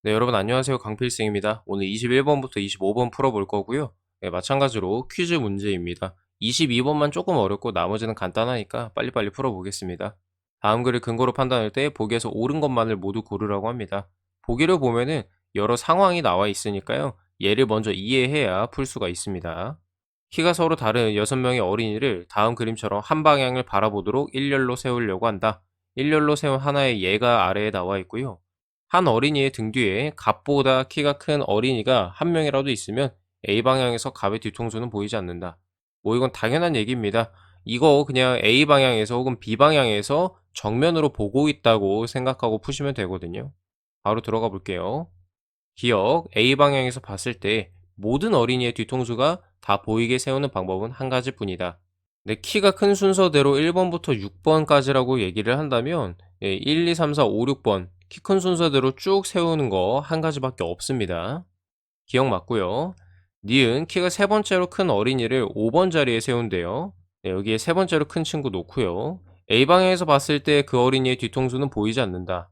네, 여러분 안녕하세요. 강필승입니다. 오늘 21번부터 25번 풀어볼 거고요. 네, 마찬가지로 퀴즈 문제입니다. 22번만 조금 어렵고 나머지는 간단하니까 빨리빨리 풀어보겠습니다. 다음 글을 근거로 판단할 때 보기에서 옳은 것만을 모두 고르라고 합니다. 보기를 보면은 여러 상황이 나와 있으니까요. 얘를 먼저 이해해야 풀 수가 있습니다. 키가 서로 다른 6명의 어린이를 다음 그림처럼 한 방향을 바라보도록 일렬로 세우려고 한다. 일렬로 세운 하나의 예가 아래에 나와 있고요. 한 어린이의 등 뒤에 갑보다 키가 큰 어린이가 한 명이라도 있으면 A 방향에서 갑의 뒤통수는 보이지 않는다. 뭐 이건 당연한 얘기입니다. 이거 그냥 A 방향에서 혹은 B 방향에서 정면으로 보고 있다고 생각하고 푸시면 되거든요. 바로 들어가 볼게요. 기억 A 방향에서 봤을 때 모든 어린이의 뒤통수가 다 보이게 세우는 방법은 한 가지뿐이다. 내 키가 큰 순서대로 1번부터 6번까지라고 얘기를 한다면 1, 2, 3, 4, 5, 6번 키 큰 순서대로 쭉 세우는 거 한 가지밖에 없습니다. 기억 맞고요. 니은 키가 세 번째로 큰 어린이를 5번 자리에 세운대요. 네, 여기에 세 번째로 큰 친구 놓고요. A 방향에서 봤을 때 그 어린이의 뒤통수는 보이지 않는다.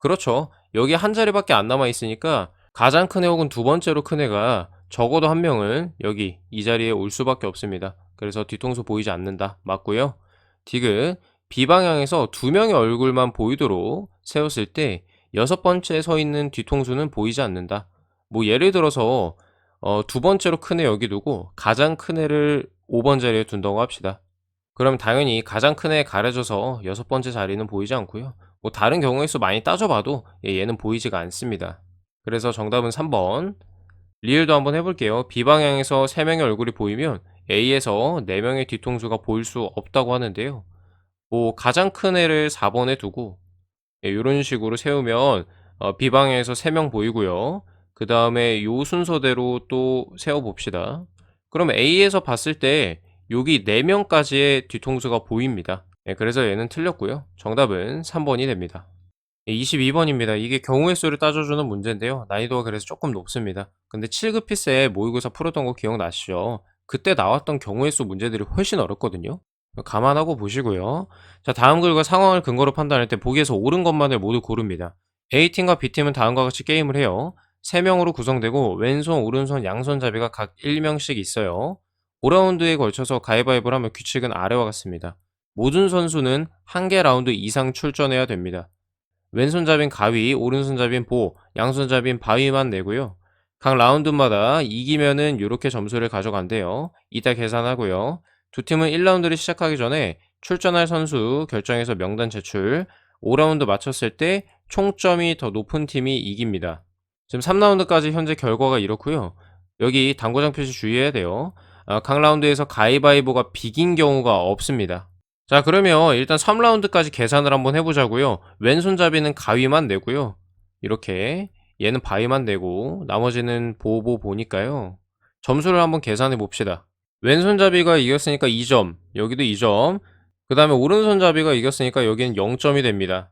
그렇죠. 여기 한 자리밖에 안 남아 있으니까 가장 큰 애 혹은 두 번째로 큰 애가 적어도 한 명은 여기 이 자리에 올 수밖에 없습니다. 그래서 뒤통수 보이지 않는다. 맞고요. 디귿 B방향에서 두 명의 얼굴만 보이도록 세웠을 때 여섯 번째 서 있는 뒤통수는 보이지 않는다. 뭐 예를 들어서 두 번째로 큰 애 여기 두고 가장 큰 애를 5번 자리에 둔다고 합시다. 그럼 당연히 가장 큰 애 가려져서 여섯 번째 자리는 보이지 않고요. 뭐 다른 경우의 수 많이 따져봐도 얘는 보이지가 않습니다. 그래서 정답은 3번. 리을도 한번 해볼게요. B방향에서 3명의 얼굴이 보이면 A에서 4명의 뒤통수가 보일 수 없다고 하는데요. 뭐 가장 큰 애를 4번에 두고 이런 식으로 세우면 B방향에서 3명 보이고요. 그 다음에 요 순서대로 또 세워봅시다. 그럼 A에서 봤을 때 여기 4명까지의 뒤통수가 보입니다. 그래서 얘는 틀렸고요. 정답은 3번이 됩니다. 22번입니다. 이게 경우의 수를 따져주는 문제인데요. 난이도가 그래서 조금 높습니다. 근데 7급 피스에 모의고사 풀었던 거 기억나시죠? 그때 나왔던 경우의 수 문제들이 훨씬 어렵거든요. 감안하고 보시고요. 자, 다음 글과 상황을 근거로 판단할 때 보기에서 옳은 것만을 모두 고릅니다. A팀과 B팀은 다음과 같이 게임을 해요. 3명으로 구성되고 왼손, 오른손, 양손잡이가 각 1명씩 있어요. 5라운드에 걸쳐서 가위바위보를 하면 규칙은 아래와 같습니다. 모든 선수는 한 개 라운드 이상 출전해야 됩니다. 왼손잡인 가위, 오른손잡인 보, 양손잡인 바위만 내고요. 각 라운드마다 이기면은 이렇게 점수를 가져간대요. 이따 계산하고요. 두 팀은 1라운드를 시작하기 전에 출전할 선수 결정해서 명단 제출. 5라운드 마쳤을 때 총점이 더 높은 팀이 이깁니다. 지금 3라운드까지 현재 결과가 이렇고요. 여기 당구장 표시 주의해야 돼요. 각 라운드에서 가위바위보가 비긴 경우가 없습니다. 자, 그러면 일단 3라운드까지 계산을 한번 해보자고요. 왼손잡이는 가위만 내고요. 이렇게 얘는 바위만 내고 나머지는 보보 보니까요. 점수를 한번 계산해 봅시다. 왼손잡이가 이겼으니까 2점, 여기도 2점. 그 다음에 오른손잡이가 이겼으니까 여기는 0점이 됩니다.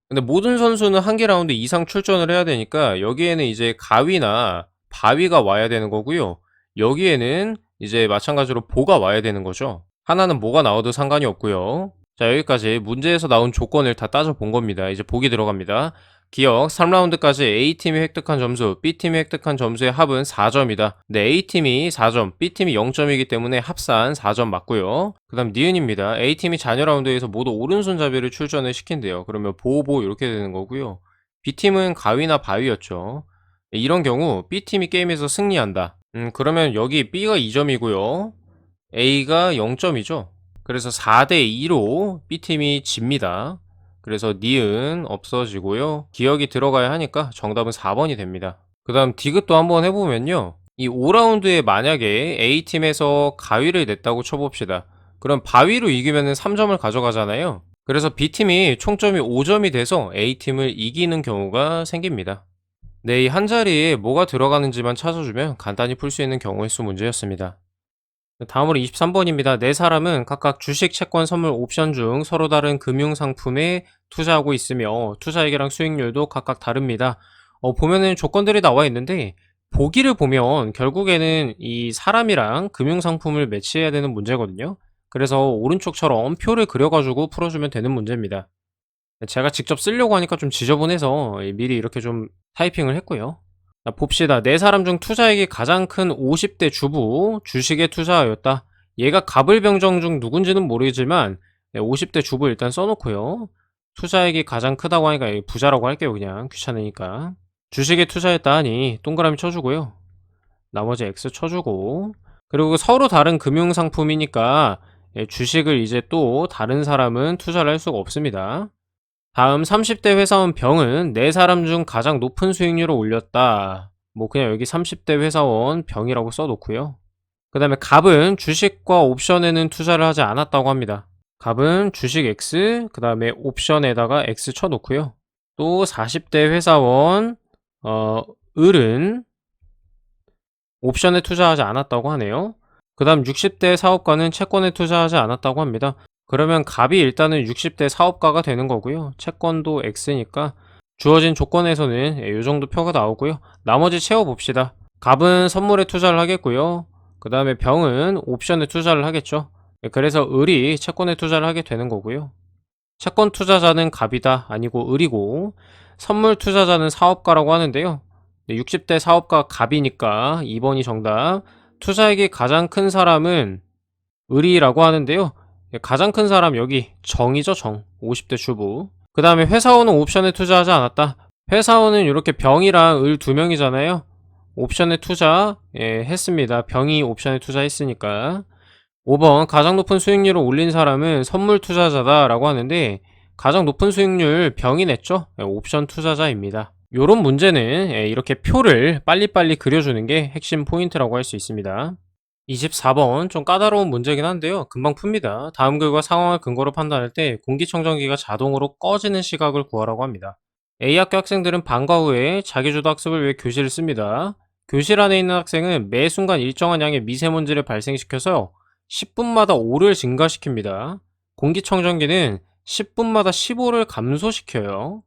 근데 모든 선수는 한 개 라운드 이상 출전을 해야 되니까 여기에는 이제 가위나 바위가 와야 되는 거고요. 여기에는 이제 마찬가지로 보가 와야 되는 거죠. 하나는 뭐가 나와도 상관이 없고요. 자, 여기까지 문제에서 나온 조건을 다 따져본 겁니다. 이제 보기 들어갑니다. 기억 3라운드까지 A팀이 획득한 점수, B팀이 획득한 점수의 합은 4점이다. 네, A팀이 4점, B팀이 0점이기 때문에 합산 4점 맞고요. 그 다음 니은입니다. A팀이 잔여 라운드에서 모두 오른손잡이를 출전을 시킨대요. 그러면 보보 이렇게 되는 거고요. B팀은 가위나 바위였죠. 이런 경우 B팀이 게임에서 승리한다. 그러면 여기 B가 2점이고요. A가 0점이죠. 그래서 4대2로 B팀이 집니다. 그래서 니은 없어지고요. 기억이 들어가야 하니까 정답은 4번이 됩니다. 그 다음 디귿도 한번 해보면요. 이 5라운드에 만약에 A팀에서 가위를 냈다고 쳐봅시다. 그럼 바위로 이기면 3점을 가져가잖아요. 그래서 B팀이 총점이 5점이 돼서 A팀을 이기는 경우가 생깁니다. 네, 이 한 자리에 뭐가 들어가는지만 찾아주면 간단히 풀 수 있는 경우의 수 문제였습니다. 다음으로 23번입니다. 네 사람은 각각 주식, 채권, 선물, 옵션 중 서로 다른 금융상품에 투자하고 있으며 투자액이랑 수익률도 각각 다릅니다. 보면은 조건들이 나와 있는데 보기를 보면 결국에는 이 사람이랑 금융상품을 매치해야 되는 문제거든요. 그래서 오른쪽처럼 표를 그려가지고 풀어주면 되는 문제입니다. 제가 직접 쓰려고 하니까 좀 지저분해서 미리 이렇게 좀 타이핑을 했고요. 자, 봅시다. 네 사람 중 투자액이 가장 큰 50대 주부, 주식에 투자하였다. 얘가 갑을병정 중 누군지는 모르지만 50대 주부 일단 써놓고요. 투자액이 가장 크다고 하니까 부자라고 할게요. 그냥 귀찮으니까. 주식에 투자했다 하니 동그라미 쳐주고요. 나머지 X 쳐주고, 그리고 서로 다른 금융상품이니까 주식을 이제 또 다른 사람은 투자를 할 수가 없습니다. 다음 30대 회사원 병은 4사람 중 가장 높은 수익률을 올렸다. 뭐 그냥 여기 30대 회사원 병이라고 써놓고요. 그 다음에 갑은 주식과 옵션에는 투자를 하지 않았다고 합니다. 갑은 주식 X, 그 다음에 옵션에다가 X 쳐놓고요. 또 40대 회사원 을은 옵션에 투자하지 않았다고 하네요. 그 다음 60대 사업가는 채권에 투자하지 않았다고 합니다. 그러면 갑이 일단은 60대 사업가가 되는 거고요. 채권도 X니까 주어진 조건에서는 이 정도 표가 나오고요. 나머지 채워봅시다. 갑은 선물에 투자를 하겠고요. 그 다음에 병은 옵션에 투자를 하겠죠. 그래서 을이 채권에 투자를 하게 되는 거고요. 채권 투자자는 갑이다 아니고 을이고, 선물 투자자는 사업가라고 하는데요. 60대 사업가 갑이니까 2번이 정답. 투자액이 가장 큰 사람은 을이라고 하는데요. 가장 큰 사람 여기 정이죠. 정. 50대 주부. 그 다음에 회사원은 옵션에 투자하지 않았다. 회사원은 이렇게 병이랑 을 2명이잖아요. 옵션에 투자 했습니다. 병이 옵션에 투자했으니까. 5번 가장 높은 수익률을 올린 사람은 선물 투자자다 라고 하는데, 가장 높은 수익률 병이 냈죠. 옵션 투자자입니다. 요런 문제는 이렇게 표를 빨리빨리 그려주는 게 핵심 포인트라고 할 수 있습니다. 24번 좀 까다로운 문제긴 한데요. 금방 풉니다. 다음 글과 상황을 근거로 판단할 때 공기청정기가 자동으로 꺼지는 시각을 구하라고 합니다. A학교 학생들은 방과 후에 자기주도 학습을 위해 교실을 씁니다. 교실 안에 있는 학생은 매 순간 일정한 양의 미세먼지를 발생시켜서 10분마다 5를 증가시킵니다. 공기청정기는 10분마다 15를 감소시켜요.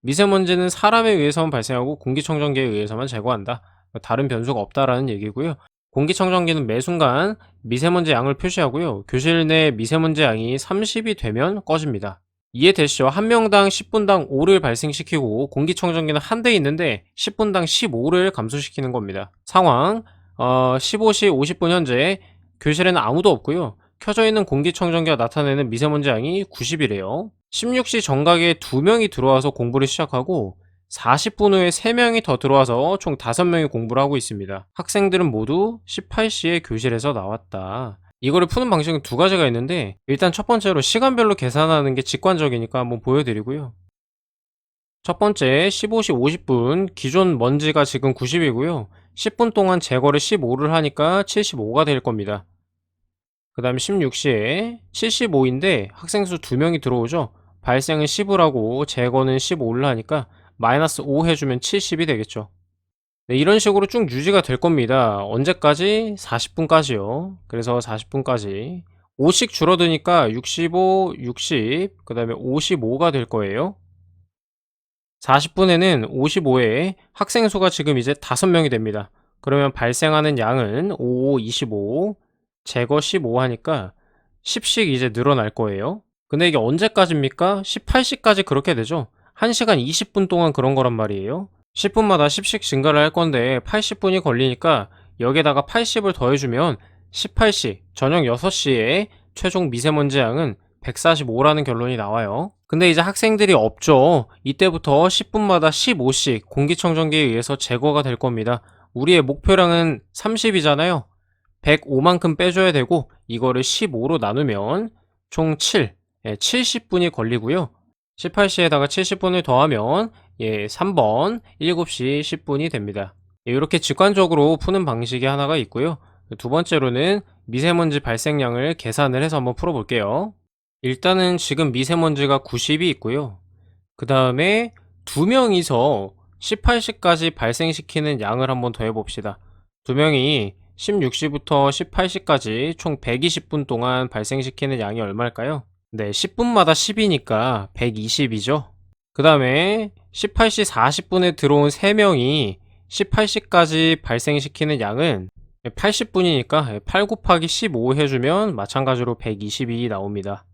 미세먼지는 사람에 의해서만 발생하고 공기청정기에 의해서만 제거한다. 다른 변수가 없다라는 얘기고요. 공기청정기는 매 순간 미세먼지 양을 표시하고요. 교실 내 미세먼지 양이 30이 되면 꺼집니다. 이해되시죠? 한 명당 10분당 5를 발생시키고, 공기청정기는 한 대 있는데 10분당 15를 감소시키는 겁니다. 상황 15시 50분 현재 교실에는 아무도 없고요. 켜져 있는 공기청정기가 나타내는 미세먼지 양이 90이래요. 16시 정각에 2명이 들어와서 공부를 시작하고 40분 후에 3명이 더 들어와서 총 5명이 공부를 하고 있습니다. 학생들은 모두 18시에 교실에서 나왔다. 이거를 푸는 방식은 2가지가 있는데, 일단 첫 번째로 시간별로 계산하는 게 직관적이니까 한번 보여드리고요. 첫 번째 15시 50분 기존 먼지가 지금 90이고요. 10분 동안 제거를 15를 하니까 75가 될 겁니다. 그 다음에 16시에 75인데 학생 수 2명이 들어오죠. 발생은 10을 하고 제거는 15를 하니까 마이너스 5 해주면 70이 되겠죠. 네, 이런 식으로 쭉 유지가 될 겁니다. 언제까지? 40분까지요. 그래서 40분까지 5씩 줄어드니까 65, 60, 그 다음에 55가 될 거예요. 40분에는 55에 학생 수가 지금 이제 5명이 됩니다. 그러면 발생하는 양은 55, 25, 제거 15 하니까 10씩 이제 늘어날 거예요. 근데 이게 언제까지입니까? 18시까지 그렇게 되죠. 1시간 20분 동안 그런 거란 말이에요. 10분마다 10씩 증가를 할 건데 80분이 걸리니까 여기에다가 80을 더해주면 18시, 저녁 6시에 최종 미세먼지 양은 145라는 결론이 나와요. 근데 이제 학생들이 없죠. 이때부터 10분마다 15씩 공기청정기에 의해서 제거가 될 겁니다. 우리의 목표량은 30이잖아요. 105만큼 빼줘야 되고, 이거를 15로 나누면 총 7, 70분이 걸리고요. 18시에다가 70분을 더하면 3번 7시 10분이 됩니다. 이렇게 직관적으로 푸는 방식이 하나가 있고요. 두 번째로는 미세먼지 발생량을 계산을 해서 한번 풀어볼게요. 일단은 지금 미세먼지가 90이 있고요. 그 다음에 2명이서 18시까지 발생시키는 양을 한번 더 해봅시다. 2명이 16시부터 18시까지 총 120분 동안 발생시키는 양이 얼마일까요? 네, 10분마다 10이니까 120이죠. 그 다음에 18시 40분에 들어온 3명이 18시까지 발생시키는 양은 80분이니까 8 곱하기 15 해주면 마찬가지로 122 나옵니다.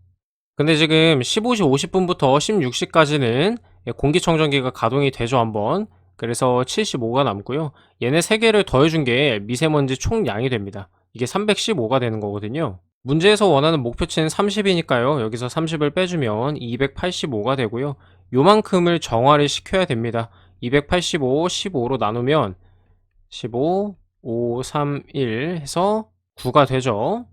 근데 지금 15시 50분부터 16시까지는 공기청정기가 가동이 되죠, 한번. 그래서 75가 남고요. 얘네 3개를 더해준 게 미세먼지 총량이 됩니다. 이게 315가 되는 거거든요. 문제에서 원하는 목표치는 30이니까요. 여기서 30을 빼주면 285가 되고요. 요만큼을 정화를 시켜야 됩니다. 285, 15로 나누면 15, 5, 3, 1 해서 9가 되죠.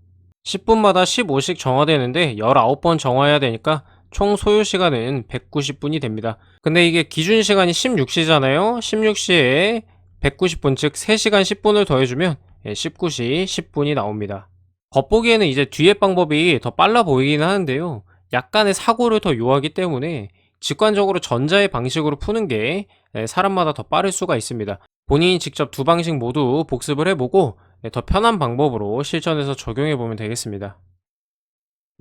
10분마다 15씩 정화되는데 19번 정화해야 되니까 총 소요 시간은 190분이 됩니다. 근데 이게 기준 시간이 16시잖아요. 16시에 190분, 즉 3시간 10분을 더해주면 19시 10분이 나옵니다. 겉보기에는 이제 뒤에 방법이 더 빨라 보이긴 하는데요. 약간의 사고를 더 요하기 때문에 직관적으로 전자의 방식으로 푸는 게 사람마다 더 빠를 수가 있습니다. 본인이 직접 두 방식 모두 복습을 해보고 더 편한 방법으로 실전에서 적용해보면 되겠습니다.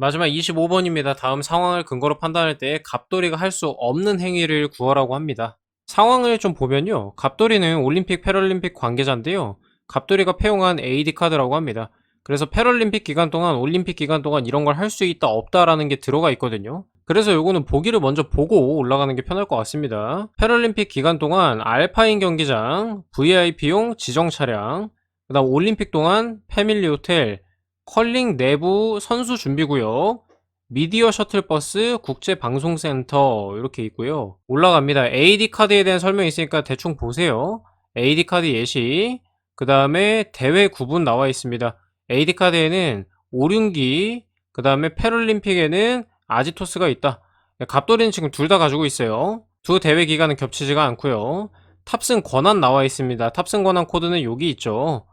마지막 25번입니다. 다음 상황을 근거로 판단할 때 갑돌이가 할 수 없는 행위를 구하라고 합니다. 상황을 좀 보면요. 갑돌이는 올림픽 패럴림픽 관계자인데요. 갑돌이가 폐용한 AD 카드라고 합니다. 그래서 패럴림픽 기간 동안, 올림픽 기간 동안 이런 걸 할 수 있다 없다라는 게 들어가 있거든요. 그래서 요거는 보기를 먼저 보고 올라가는 게 편할 것 같습니다. 패럴림픽 기간 동안 알파인 경기장, VIP용 지정 차량, 그 다음 올림픽 동안 패밀리 호텔, 컬링 내부 선수 준비구역, 미디어 셔틀버스, 국제방송센터 이렇게 있고요. 올라갑니다. AD 카드에 대한 설명이 있으니까 대충 보세요. AD 카드 예시, 그 다음에 대회 구분 나와 있습니다. AD 카드에는 오륜기, 그 다음에 패럴림픽에는 아지토스가 있다. 갑돌이는 지금 둘 다 가지고 있어요. 두 대회 기간은 겹치지가 않고요. 탑승 권한 나와 있습니다. 탑승 권한 코드는 여기 있죠.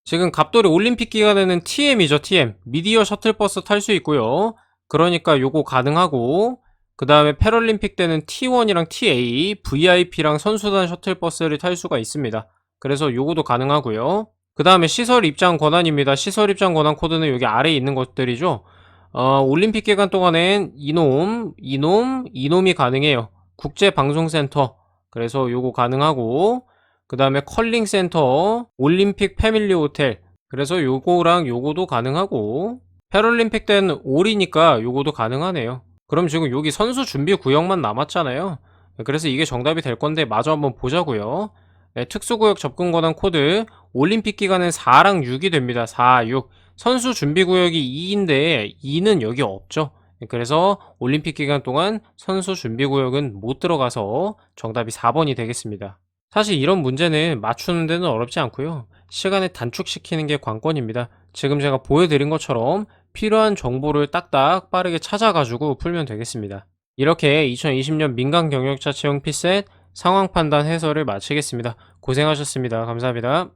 지금 갑돌이 올림픽 기간에는 TM이죠, TM. 미디어 셔틀버스 탈 수 있고요. 그러니까 요거 가능하고, 그 다음에 패럴림픽 때는 T1이랑 TA, VIP랑 선수단 셔틀버스를 탈 수가 있습니다. 그래서 요거도 가능하고요. 그 다음에 시설 입장 권한입니다. 시설 입장 권한 코드는 여기 아래에 있는 것들이죠. 올림픽 기간 동안엔 이놈이 가능해요. 국제방송센터. 그래서 요거 가능하고, 그 다음에 컬링 센터, 올림픽 패밀리 호텔. 그래서 요거랑 요거도 가능하고, 패럴림픽 때는 올이니까 요거도 가능하네요. 그럼 지금 여기 선수 준비 구역만 남았잖아요. 그래서 이게 정답이 될 건데 마저 한번 보자고요. 네, 특수구역 접근 권한 코드, 올림픽 기간은 4랑 6이 됩니다. 4, 6. 선수 준비 구역이 2인데 2는 여기 없죠. 그래서 올림픽 기간 동안 선수 준비 구역은 못 들어가서 정답이 4번이 되겠습니다. 사실 이런 문제는 맞추는 데는 어렵지 않고요. 시간을 단축시키는 게 관건입니다. 지금 제가 보여드린 것처럼 필요한 정보를 딱딱 빠르게 찾아가지고 풀면 되겠습니다. 이렇게 2020년 민간 경력자 채용 피셋 상황 판단 해설을 마치겠습니다. 고생하셨습니다. 감사합니다.